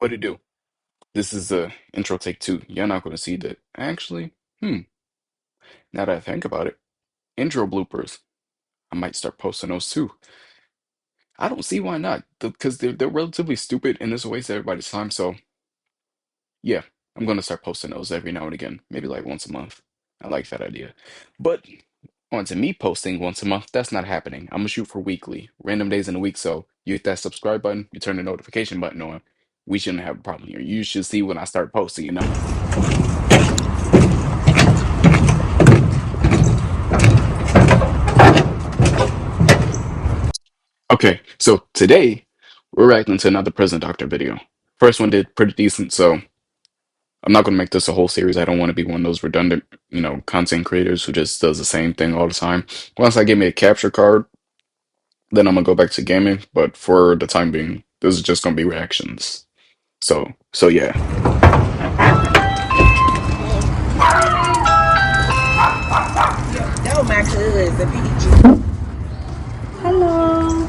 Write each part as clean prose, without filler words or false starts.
What it do? This is the intro take two. You're not going to see that. Actually, now that I think about it, intro bloopers. I might start posting those too. I don't see why not, because they're relatively stupid and this waste everybody's time. So yeah, I'm gonna start posting those every now and again, maybe like once a month. I like that idea. But on to me posting once a month, that's not happening. I'm gonna shoot for weekly, random days in a week. So you hit that subscribe button, you turn the notification button on. We shouldn't have a problem here. You should see when I start posting. Okay, so today we're reacting to another Prison Doctor video. First one did pretty decent, so I'm not gonna make this a whole series. I don't want to be one of those redundant, content creators who just does the same thing all the time. Once I get me a capture card, then I'm gonna go back to gaming. But for the time being, this is just gonna be reactions. So yeah. That was my cousin, PG. Hello.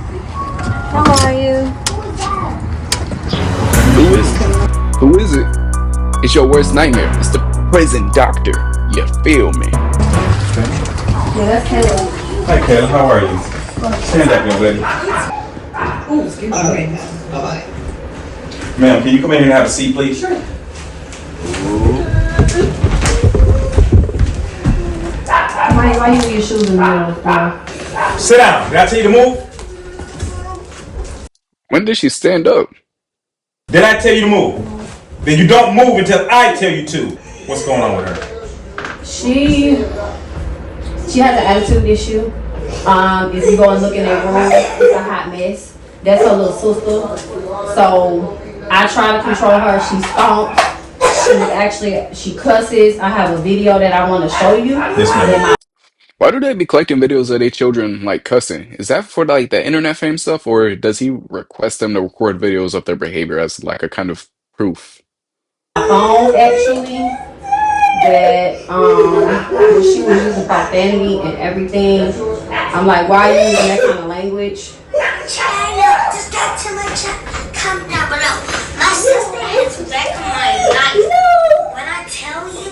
How are you? Who is it? Who is it? It's your worst nightmare. It's the Prison Doctor. You feel me? Yeah, that's Taylor. Hi, Kayla. How are you? Stand up, young lady. Ooh, excuse me. Okay. Bye-bye. Ma'am, can you come in here and have a seat, please? Sure. Why you leave your shoes in the middle of the floor? Sit down. Did I tell you to move? When did she stand up? Did I tell you to move? Then you don't move until I tell you to. What's going on with her? She has an attitude issue. If you go and look in their room, it's a hot mess. That's her little sister. So I try to control her. She stomps. She cusses. I have a video that I want to show you. Yes, ma'am. Why do they be collecting videos of their children like cussing? Is that for like the internet fame stuff, or does he request them to record videos of their behavior as like a kind of proof? My phone actually that when she was using profanity and everything. I'm like, why are you using that kind of language? China, just got to my Come down below. My sister has back on my knife. When I tell you,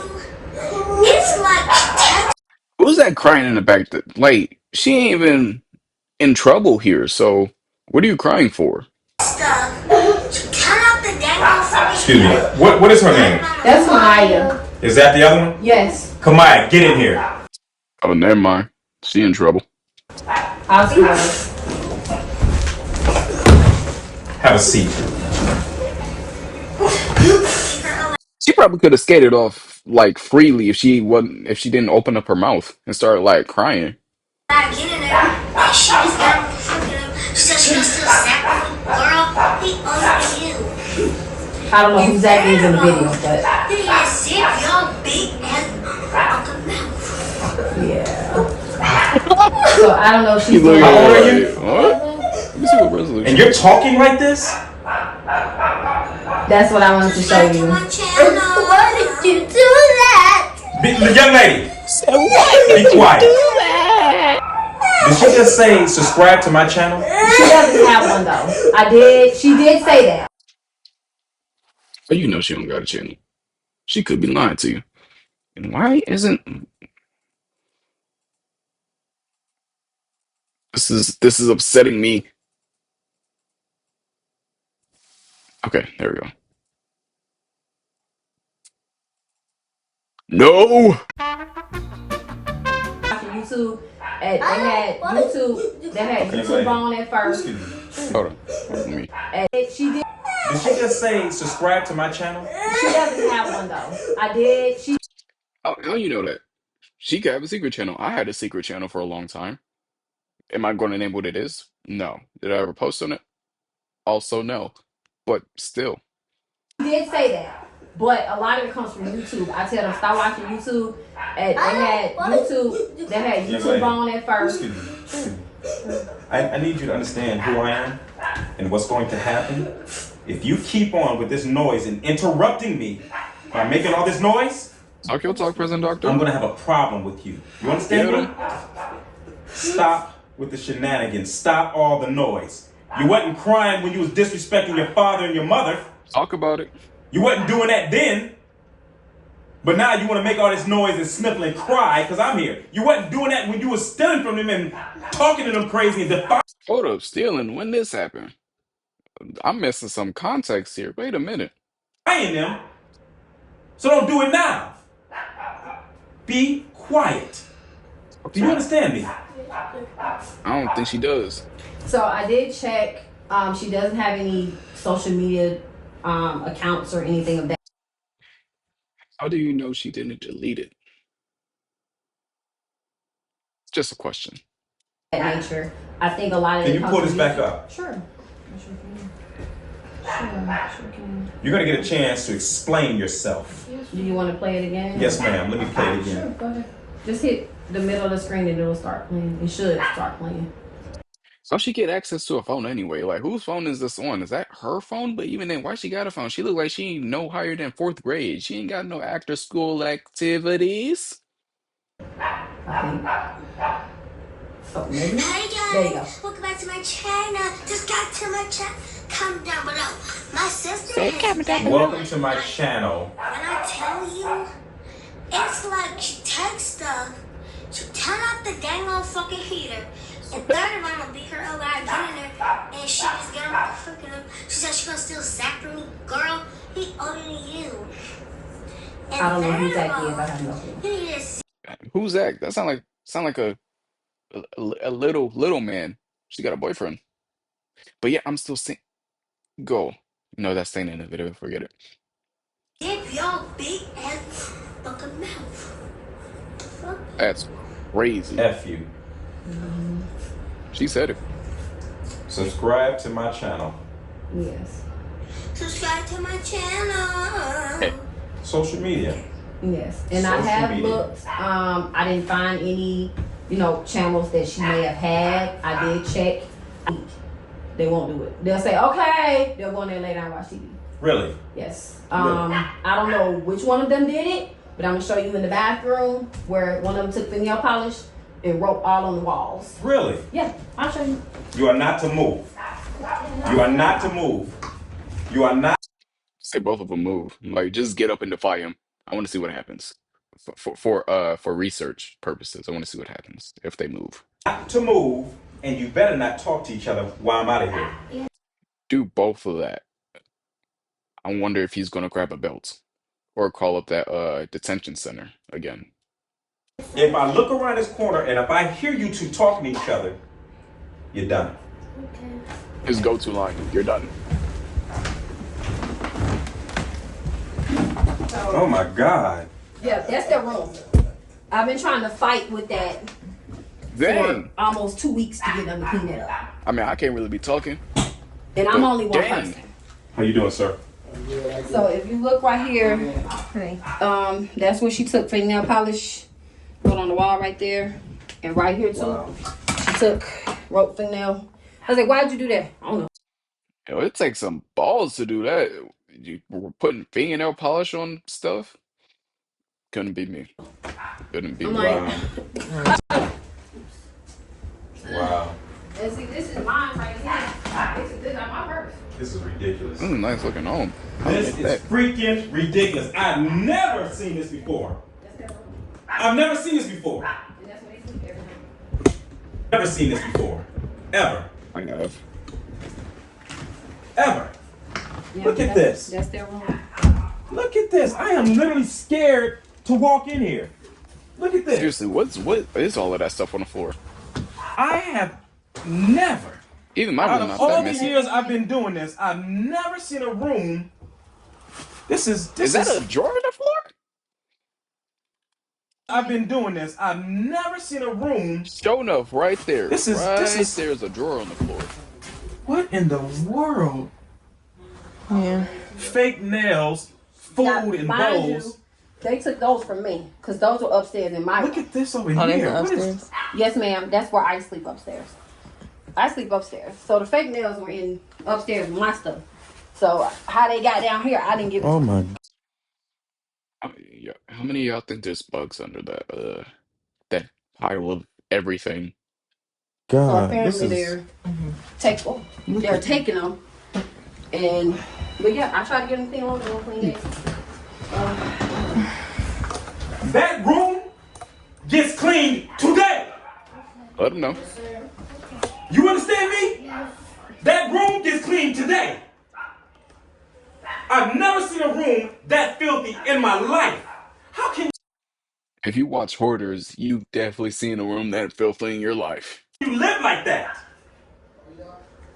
it's like Who's that crying in the back? Like, she ain't even in trouble here, so what are you crying for? stuff. Turn off the dangle for me. Excuse me. What is her name? That's Maya. Is that the other one? Yes. Kamaya, get in here. Oh, never mind. She in trouble. I'll see her. Have a seat. She probably could have skated off like freely if she didn't open up her mouth and start like crying. I get in there, and she was down fucking him. She said she goes to the sack room. Girl, he owns you. I don't know who exactly is in the video, but He is sick, y'all big and Uncle Mouth. yeah. So I don't know if she's You look doing How old are at you? like, what? Let me see what resolution. And you're talking like this? That's what I wanted to show you. My channel. Why did you do that? Young lady, be quiet. Did she just say subscribe to my channel? She doesn't have one though. She did say that. Oh, you know she don't got a channel. She could be lying to you. And why isn't this is upsetting me? Okay, there we go. No. YouTube. They had YouTube on at first. Hold on. Let me. She did. Did she just say subscribe to my channel? She doesn't have one though. She. How you know that? She could have a secret channel. I had a secret channel for a long time. Am I going to name what it is? No. Did I ever post on it? Also, no. But still. Did say that, but a lot of it comes from YouTube. I tell them stop watching YouTube. They had YouTube on at first. Excuse me. I need you to understand who I am and what's going to happen. If you keep on with this noise and interrupting me by making all this noise, Talk your talk, Prison Doctor. I'm going to have a problem with you. You understand me? Stop with the shenanigans. Stop all the noise. You wasn't crying when you was disrespecting your father and your mother. Talk about it. You wasn't doing that then, but now you want to make all this noise and sniffle and cry because I'm here. You wasn't doing that when you was stealing from them and talking to them crazy and Hold up, stealing. When this happened? I'm missing some context here. Wait a minute. defying them. So don't do it now. Be quiet. Do you Okay. understand me? I don't think she does. So I did check. She doesn't have any social media accounts or anything of that How do you know she didn't delete it? It's just a question. nature. I think a lot of Can it you comes pull from this back up? Sure. I sure can. Sure can. You're going to get a chance to explain yourself. Do you want to play it again? Yes, ma'am. Let me play it Sure, again. go ahead. Just hit the middle of the screen and it'll start playing. It should start playing. So she get access to a phone anyway. Like, whose phone is this on? Is that her phone? But even then, why she got a phone? She look like she ain't no higher than fourth grade. She ain't got no after school activities. I think. Oh, maybe. Hey There you guys, go. welcome back to my channel. Just got to my channel. Comment down below. My sister Say has comment down back below. Welcome to my channel. When I tell you, it's like she takes stuff, she turn off the dang old fucking heater, and third of all, beat her over, I get in there, and she just get on the freaking. She said she gonna steal sack from me, girl. He older than you. And I don't know who third Zach of is. all, I have no clue. you need to Who's that? That sound like a little man. She got a boyfriend. But yeah, I'm still saying go. No, that's staying in the video. Forget it. dip your big ass fucking mouth. Fuck. That's crazy. F you. She said it. Subscribe to my channel. Yes. Subscribe to my channel. Social media. Yes. And I Social have media. looked. I didn't find any, channels that she may have had. I did check. They won't do it. They'll say, okay. They'll go in there, lay down, and watch TV. Really? Yes. Really? I don't know which one of them did it, but I'm gonna show you in the bathroom where one of them took the nail polish and wrote all on the walls. Really? Yeah, I'll show you. You are not to move. You are not to move. You are not Say both of them move. Like, just get up and defy him. I want to see what happens. For research purposes, I want to see what happens if they move. to move, and you better not talk to each other while I'm out of here. Do both of that. I wonder if he's gonna grab a belt or call up that detention center again. If I look around this corner and if I hear you two talking to each other, you're done. His go-to line, "You're done." Oh my God. Yeah, that's their room. I've been trying to fight with that Dang. for almost 2 weeks to get them to clean it up. I mean, I can't really be talking. And I'm But only one dang. person. How you doing, sir? So if you look right here, that's where she took fingernail polish, wrote on the wall right there, and right here too. Wow. She wrote fingernail. I was like, why'd you do that? I don't know. Yo, it takes some balls to do that. You were putting fingernail polish on stuff. Couldn't be me. Couldn't be I'm me. like, Wow. Wow. and see, this is mine right here. This is my purse. This is ridiculous. This is a nice looking home. I'll This admit is that. freaking ridiculous. I've never seen this before. That's their room. I've never seen this before. And that's where they sleep every night. Never seen this before. Ever. I have. Ever. Yeah, Look at that's- this. That's their room. Look at this. I am literally scared to walk in here. Look at this. Seriously, what is all of that stuff on the floor? I have never, Even my out room of not that all the messy. years I've been doing this, I've never seen a room. This Is that a drawer on the floor? I've been doing this. I've never seen a room. Show enough, right there. This is- There's a drawer on the floor. What in the world? Yeah. Fake nails, food Now, and mind you, bowls. they took those from me because those were upstairs in my room. Look at this over Oh, here. that's What is- upstairs. Yes, ma'am. That's where I sleep upstairs. I sleep upstairs. So the fake nails were in upstairs with my stuff. So how they got down here, I didn't give it to Oh them. my. How many of y'all think there's bugs under that pile of everything? So God, apparently this is. they're taking them, and But yeah, I try to get them clean on, don't clean it. That room gets cleaned today. Let him know. You understand me? That room gets cleaned today. I've never seen a room that filthy in my life. How can If you watch Hoarders, you've definitely seen a room that filthy in your life. you live like that?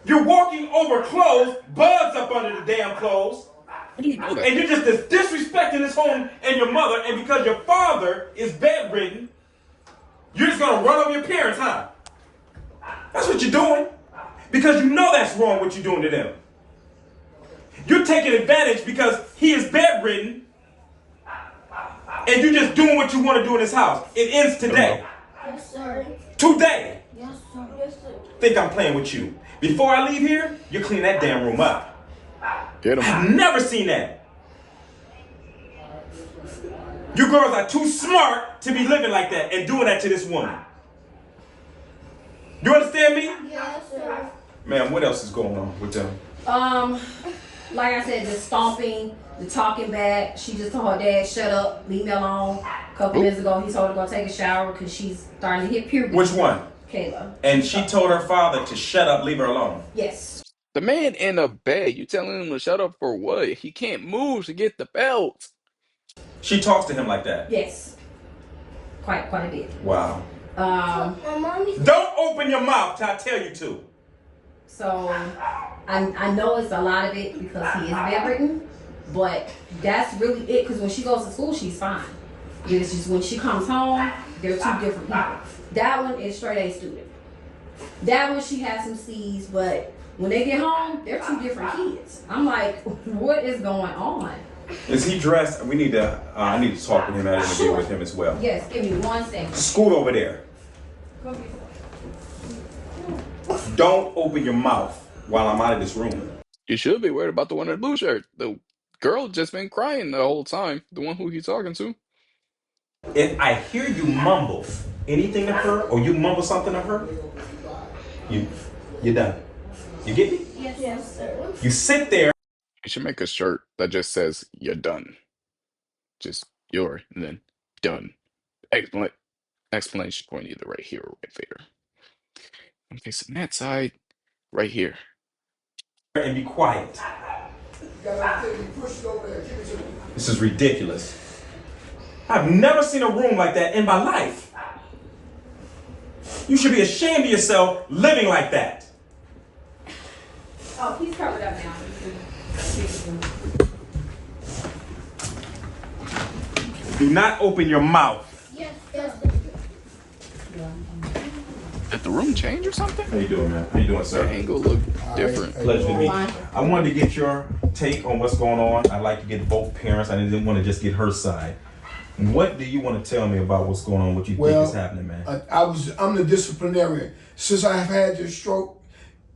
You're walking over clothes, bugs up under the damn clothes, How do you know that? and you're just disrespecting this home and your mother, and because your father is bedridden, you're just gonna run over your parents, huh? That's what you're doing. Because you know that's wrong what you're doing to them. You're taking advantage because he is bedridden, and you're just doing what you want to do in this house. It ends today. Yes, sir. Today. Yes, sir. Yes, sir. Think I'm playing with you. Before I leave here, you clean that damn room up. Get him. I've never seen that. You girls are too smart to be living like that and doing that to this woman. You understand me? Yes, sir. Man, what else is going on with them? Like I said, the stomping, the talking back. She just told her dad, shut up, leave me alone. A couple minutes ago, he told her to go take a shower because she's starting to hit puberty. Which one? Kayla. And she told her father to shut up, leave her alone. Yes. The man in a bed. You telling him to shut up for what? He can't move to get the belt. She talks to him like that. Yes. Quite a bit. Wow. Um, My mommy. Don't open your mouth till I tell you to. so I know it's a lot of it because he is bedridden, but that's really it. Because when she goes to school, she's fine. It's just when she comes home, they're two different people. That one is straight A student. That one she has some C's, but when they get home, they're two different kids. I'm like, what is going on? Is he dressed? We need to. I need to talk with him. I need to Sure. get with him as well. Yes, give me 1 second. Scoot over there. Don't open your mouth while I'm out of this room. You should be worried about the one in the blue shirt. The girl just been crying the whole time. The one who he's talking to. If I hear you mumble anything to her, or you mumble something to her, you're done. You get me? Yes, sir. You sit there. You should make a shirt that just says "You're done." Just "you're" and then "done." Exclamation point either right here or right there. I'm facing that side right here. And be quiet. This is ridiculous. I've never seen a room like that in my life. You should be ashamed of yourself living like that. Oh, he's covered up now. Do not open your mouth. Yes, yes. Did the room change or something? How you doing, man? How you doing, The sir? angle looked different. Pleasure to meet you. I wanted to get your take on what's going on. I'd like to get both parents. I didn't want to just get her side. What do you want to tell me about what's going on? What you think is happening, man? I'm the disciplinarian. Since I've had this stroke,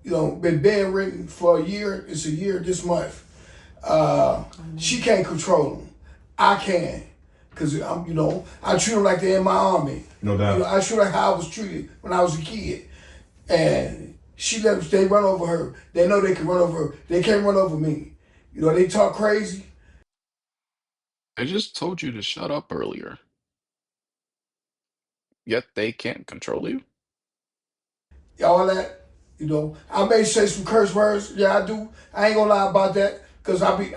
been bedridden for a year. It's a year this month. She can't control them. I can. Cause I treat them like they're in my army. No doubt. I treat them like how I was treated when I was a kid. And she let them, they run over her. They know they can run over her. They can't run over me. They talk crazy. I just told you to shut up earlier. Yet they can't control you. All that, I may say some curse words. Yeah, I do. I ain't gonna lie about that. Cause I don't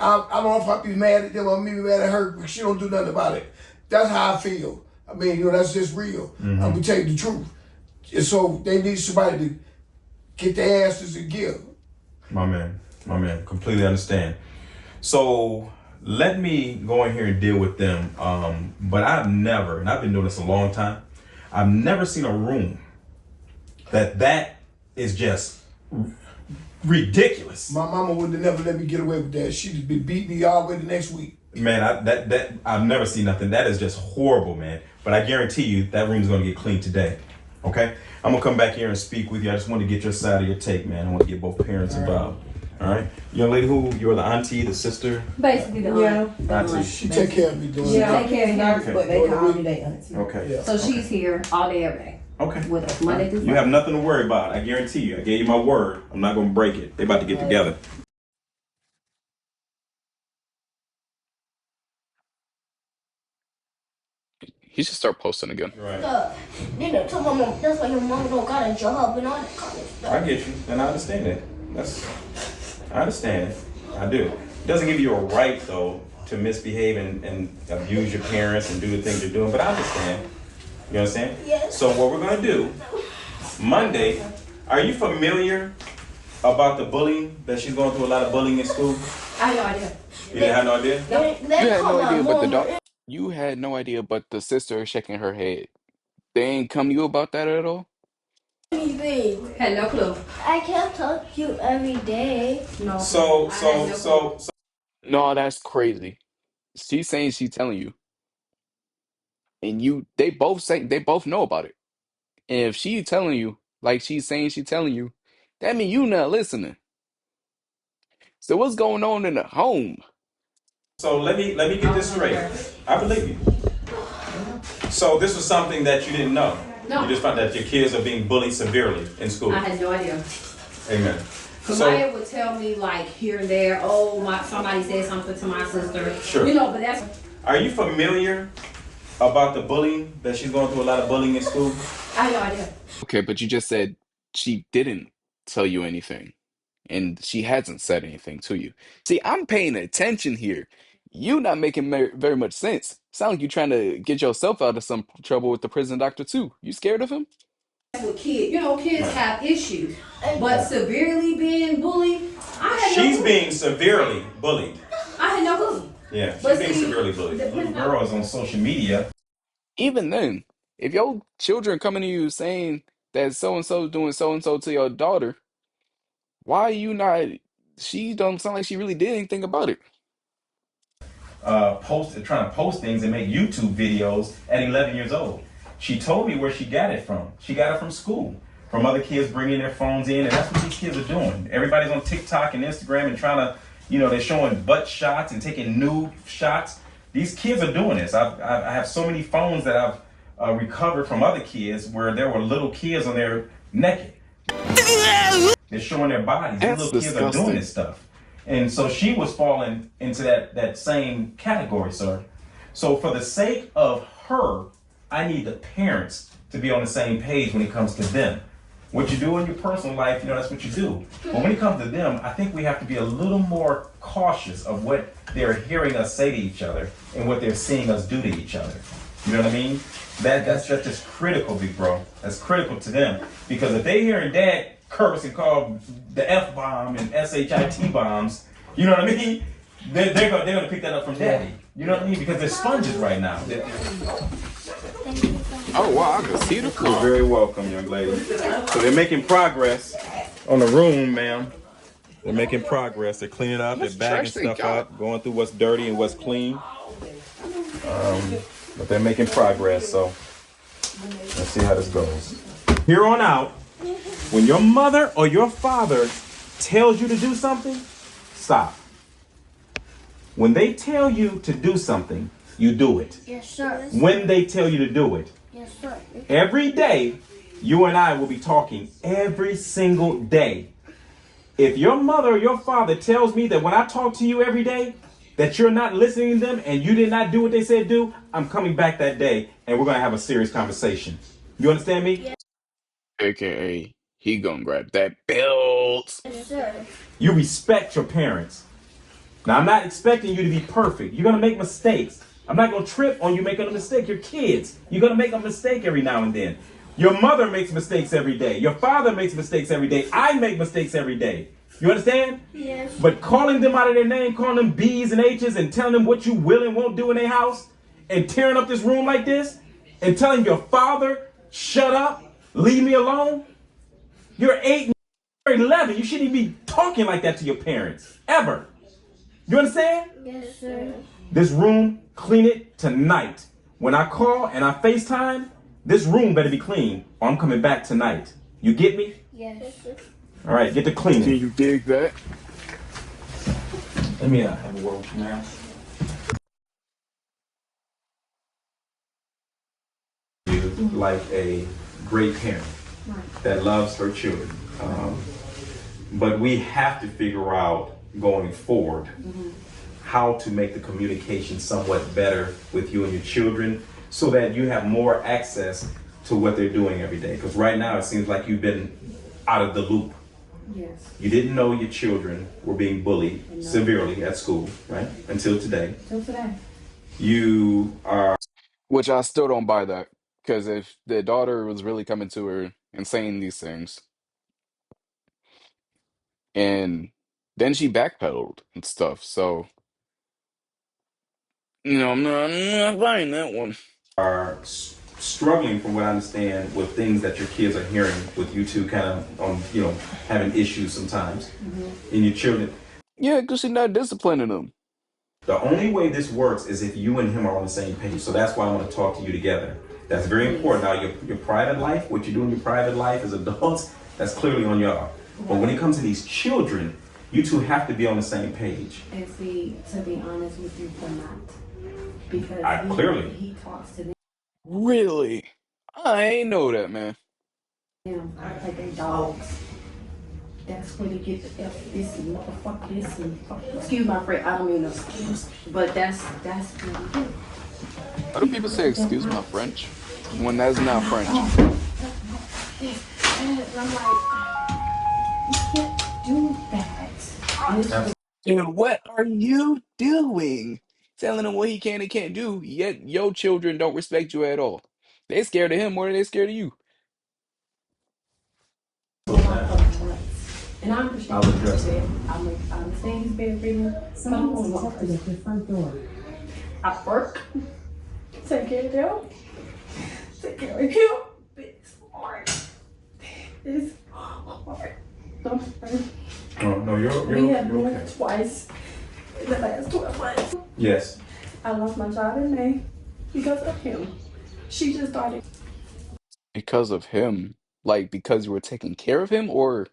know if I be mad at them or me be mad at her, because she don't do nothing about it. That's how I feel. I mean, that's just real. Mm-hmm. I'm gonna tell you the truth. And so they need somebody to get their asses and give. My man, completely understand. So let me go in here and deal with them. But I've never, and I've been doing this a long time, I've never seen a room that is just ridiculous. My mama would have never let me get away with that. She'd have been beating me all the way the next week. Man, that I've never seen nothing. That is just horrible, man. But I guarantee you that room's gonna get cleaned today. Okay? I'm gonna come back here and speak with you. I just want to get your side of your take, man. I want to get both parents involved. All right, young lady, you're the auntie, the sister? Basically, the Auntie. She take care of me doing Take care of her. Okay. But they call me their auntie. Okay. Yeah. So she's here all day, every day Okay. with us, Monday through You Friday. have nothing to worry about. I guarantee you. I gave you my word. I'm not gonna break it. They about to get together. He should start posting again. Right. Tell my mom, that's why your mom don't got a job and all that kind of stuff. I get you, and I understand it. I understand it. I do. It doesn't give you a right, though, to misbehave and abuse your parents and do the things you're doing, but I understand. You understand? Yes. So what we're going to do, Monday, are you familiar about the bullying, that she's going through a lot of bullying in school? I had no idea. You didn't have no idea? They You had call no my idea, but the mom. dog. You had no idea, but the sister is shaking her head. They ain't come to you about that at all? Anything. Had no clue. I can't talk to you every day. No. So, I had no clue. No, that's crazy. She's saying she's telling you, and they both know about it. And if she telling you, like she's saying she's telling you, that mean you not listening. So what's going on in the home? let me get this straight. I believe you. So this was something that you didn't know. No. You just found that your kids are being bullied severely in school. I had no idea. Amen. Cause So Maya would tell me like here and there, somebody said something to my sister. Sure. You know, but that's. are you familiar about the bullying, that she's going through a lot of bullying in school? I had no idea. Okay, but you just said she didn't tell you anything, and she hasn't said anything to you. See, I'm paying attention here. You not making very much sense. Sound like you trying to get yourself out of some trouble with the prison doctor too. You scared of him? With kids, kids have issues, but severely being bullied, I had no She's clue. being severely bullied. I had no clue. Yeah, she's But being see, severely bullied. the Little prison girl is on social media. Even then, if your children coming to you saying that so and so doing so and so to your daughter, why are you not? She don't sound like she really did anything about it. Trying to post things and make YouTube videos at 11 years old. She told me where she got it from. She got it from school, from other kids bringing their phones in, and that's what these kids are doing. Everybody's on TikTok and Instagram and trying to, they're showing butt shots and taking nude shots. These kids are doing this. I have so many phones that I've recovered from other kids where there were little kids on there naked. They're showing their bodies. These That's little kids are doing disgusting. this stuff. And so she was falling into that same category, sir. So for the sake of her, I need the parents to be on the same page when it comes to them. What you do in your personal life, that's what you do. But when it comes to them, I think we have to be a little more cautious of what they're hearing us say to each other and what they're seeing us do to each other. You know what I mean? That's just critical, big bro. That's critical to them. Because if they hearing dad curse and call the F-bomb and SHIT bombs, you know what I mean? They're gonna pick that up from daddy. You know what I mean? Because they're sponges right now. Oh wow, I can see the You're car. very welcome, young lady. So they're making progress on the room, ma'am. They're making progress. They're cleaning up. much They're bagging trash they stuff got? up, going through what's dirty and what's clean. But they're making progress. So let's see how this goes. Here on out, when your mother or your father tells you to do something, stop. When they tell you to do something, you do it. Yes, sir. When they tell you to do it. Yes, sir. Every day, you and I will be talking every single day. If your mother or your father tells me that when I talk to you every day, that you're not listening to them and you did not do what they said do, I'm coming back that day and we're going to have a serious conversation. You understand me? Yes. AKA, he gonna grab that belt. Yes, sir. You respect your parents. Now, I'm not expecting you to be perfect. You're going to make mistakes. I'm not going to trip on you making a mistake. You're kids. You're going to make a mistake every now and then. Your mother makes mistakes every day. Your father makes mistakes every day. I make mistakes every day. You understand? Yes. But calling them out of their name, calling them B's and H's and telling them what you will and won't do in their house and tearing up this room like this and telling your father, shut up, leave me alone. You're 8 and you're 11. You shouldn't even be talking like that to your parents, ever. You understand? Yes, sir. This room, clean it tonight. When I call and I FaceTime, this room better be clean or I'm coming back tonight. You get me? Yes, sir. All right, get to Can cleaning. you dig that? Let me have a word with you now. Like a great parent that loves her children. But we have to figure out going forward how to make the communication somewhat better with you and your children. so that you have more access to what they're doing every day. Because right now it seems like you've been out of the loop. Yes. You didn't know your children were being bullied severely at school, right? Until today. Till today. You are Which I still don't buy that. Because if the daughter was really coming to her and saying these things, and then she backpedaled and stuff, so I'm not buying that one. struggling, from what I understand, with things that your kids are hearing with you two kind of having issues sometimes in your children. Yeah, because she's not disciplining them. The only way this works is if you and him are on the same page. So that's why I want to talk to you together. That's very important. Now, your private life, what you do in your private life as adults, that's clearly on y'all. But when it comes to these children, you two have to be on the same page. And see, to be honest with you, we're not. Because Clearly. he talks to Really? I ain't know that, man. them like they dogs. That's where they get the F this and motherfuck this and excuse my friend, I don't mean no excuse. But that's what we do. Why do people say, excuse my French, when that's not French? And I'm like, you can't do that. And it's Dude, what are you doing? Telling him what he can and can't do, yet your children don't respect you at all. They scared of him more than they scared of you. and I understand what you said. I understand he's been reading. Someone walked at your front door. I work. Take care of them. Take care of him. It's hard. It's hard. No, We have moved twice in the last 12 months. Yes. I lost my job in May because of him. She just started. Because of him. Like, because you were taking care of him, or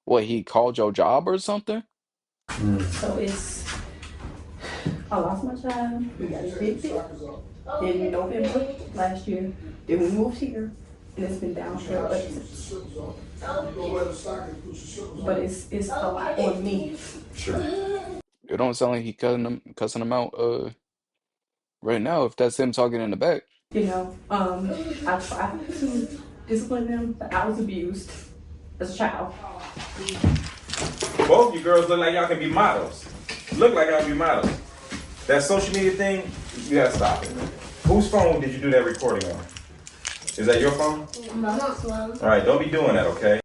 what, he called your job or something? So I lost my job. We got evicted in November last year. Then we moved here, and it's been downhill ever since. But it's a lot on me. Sure. It don't sound like he cussing him out right now, if that's him talking in the back. I tried to discipline them, but I was abused as a child. Both you girls look like y'all can be models. Look like y'all can be models. That social media thing, you gotta stop it. Whose phone did you do that recording on? Is that your phone? Mom's phone. All right, don't be doing that, okay?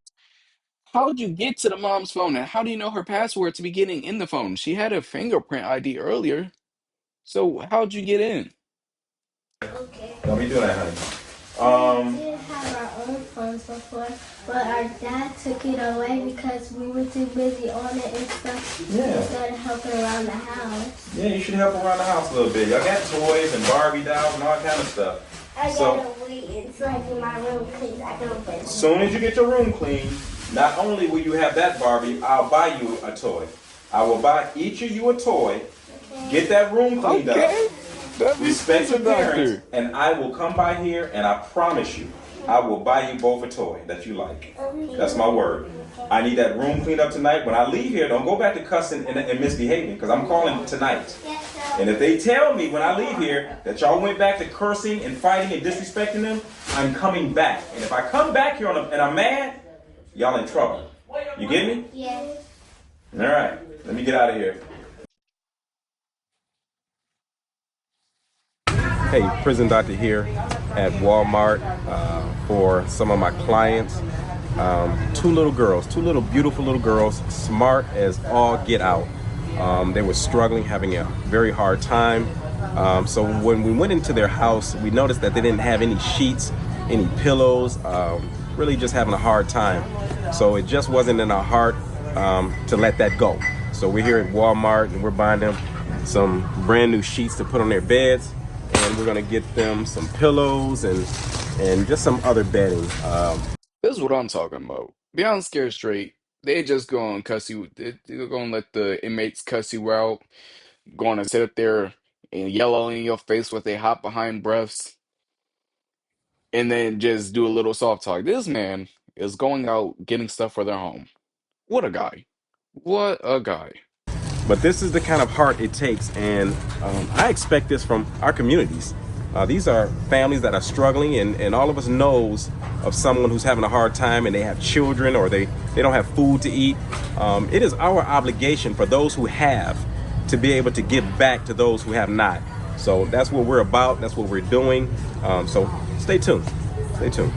How'd you get to the mom's phone, and how do you know her password to be getting in the phone? She had a fingerprint ID earlier, so how'd you get in? Okay. Don't be doing that, honey. We did have our own phones before, but our dad took it away because we were too busy on it and stuff. Yeah. Instead of helping around the house. Yeah, you should help around the house a little bit. Y'all got toys and Barbie dolls and all kind of stuff. I So- gotta wait. It's like in my room because I don't fit. As soon as you get your room clean, not only will you have that Barbie, I'll buy you a toy. I will buy each of you a toy. Get that room cleaned up. Okay, that makes Respect sense, your parents, doctor. and I will come by here and I promise you, I will buy you both a toy that you like. That's my word. I need that room cleaned up tonight. When I leave here, don't go back to cussing and misbehaving, because I'm calling tonight. And if they tell me when I leave here that y'all went back to cursing and fighting and disrespecting them, I'm coming back. And if I come back here and I'm mad, y'all in trouble. You get me? Yes. All right. Let me get out of here. Hey, Prison Doctor here at Walmart for some of my clients. Two little beautiful little girls, smart as all get out. They were struggling, having a very hard time. So when we went into their house, we noticed that they didn't have any sheets, any pillows, really just having a hard time. So it just wasn't in our heart to let that go. So we're here at Walmart and we're buying them some brand new sheets to put on their beds. And we're gonna get them some pillows and just some other bedding. This is what I'm talking about. Beyond scared straight, they just gonna cuss you. They're gonna let the inmates cuss you out. Gonna sit up there and yell in your face with their hot behind breaths, and then just do a little soft talk. This man is going out getting stuff for their home. What a guy. What a guy. But this is the kind of heart it takes, and I expect this from our communities. These are families that are struggling, and all of us knows of someone who's having a hard time and they have children or they don't have food to eat. It is our obligation for those who have to be able to give back to those who have not. So that's what we're about. That's what we're doing. So stay tuned. Stay tuned.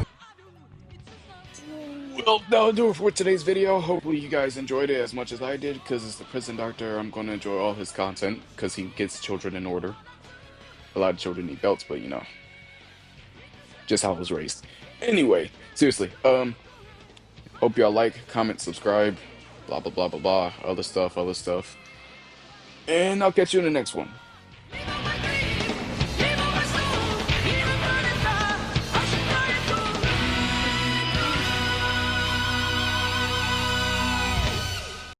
Well, that'll do it for today's video. Hopefully you guys enjoyed it as much as I did, because as the prison doctor, I'm going to enjoy all his content, because he gets children in order. A lot of children need belts, but you know, just how I was raised. Anyway, seriously, hope y'all like, comment, subscribe, blah, blah, blah, blah, blah, other stuff. And I'll catch you in the next one.